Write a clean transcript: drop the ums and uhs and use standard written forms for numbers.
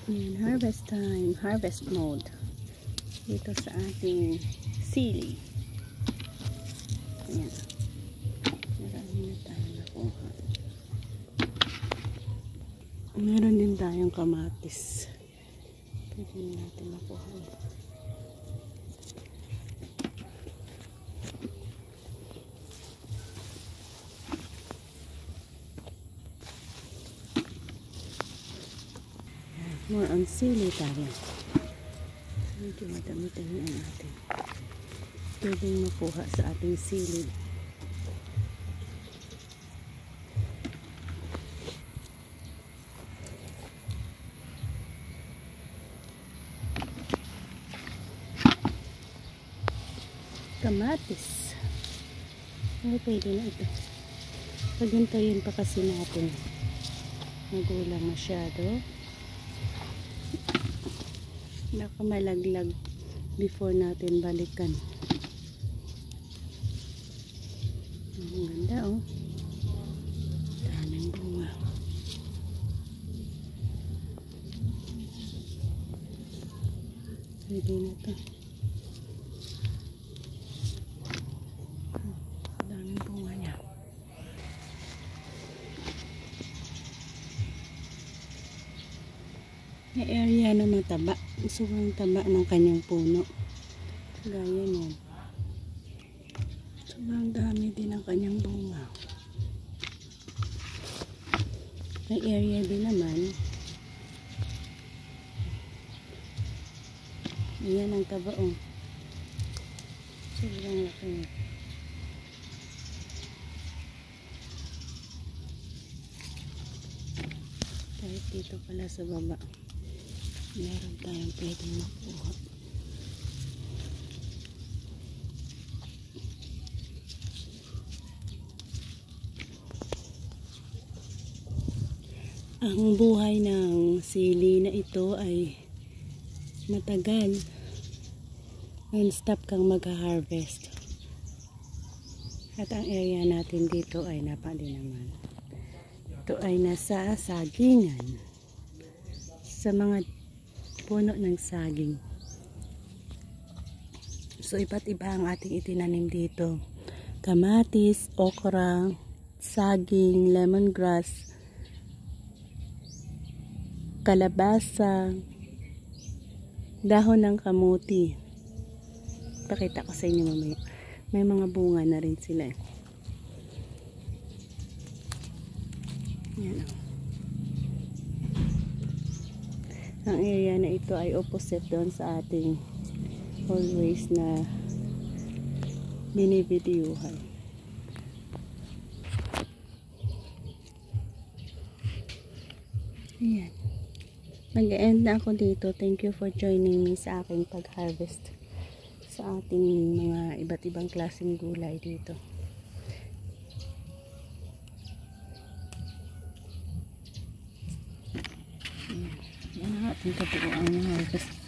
Ayan, harvest time, harvest mode dito sa ating sili. Ayan, marami na tayong nakuha. Meron din tayong kamatis, pwede natin makuha. More on sili tayo. Medyo madami-dami ang ating pwedeng makuha sa ating sili. Kamatis. Ay, pwede na ito. Pagintayin pa kasi natin. Magulang masyado. Baka malaglag before natin balikan. Ang ganda oh. Daming bunga. Pwede na ito. Daming bunga niya. May area na mataba. Sobrang taba ng kanyang puno. Gaya yan. Sobrang dami din ang kanyang bunga. May area din naman. Ayan ang taba oh. Sobrang laki. Kahit dito pala sa baba, meron tayong pwedeng makuha. Ang buhay ng sili na ito ay matagal. Non-stop kang mag-harvest. At ang area natin dito ay napali naman. Ito ay nasa sagingan. Sa mga puno ng saging. So iba't iba ang ating itinanim dito. Kamatis, okra, saging, lemongrass, kalabasa, dahon ng kamuti. Pakita ko sa inyo mamaya. May mga bunga na rin sila. Yan. Ang area na ito ay opposite doon sa ating always na binibidyuhan. Ayan. Mag-end na ako dito. Thank you for joining me sa aking pag-harvest sa ating mga iba't ibang klaseng gulay dito. Ayan. Yan ang ating kabuuan ng harvest.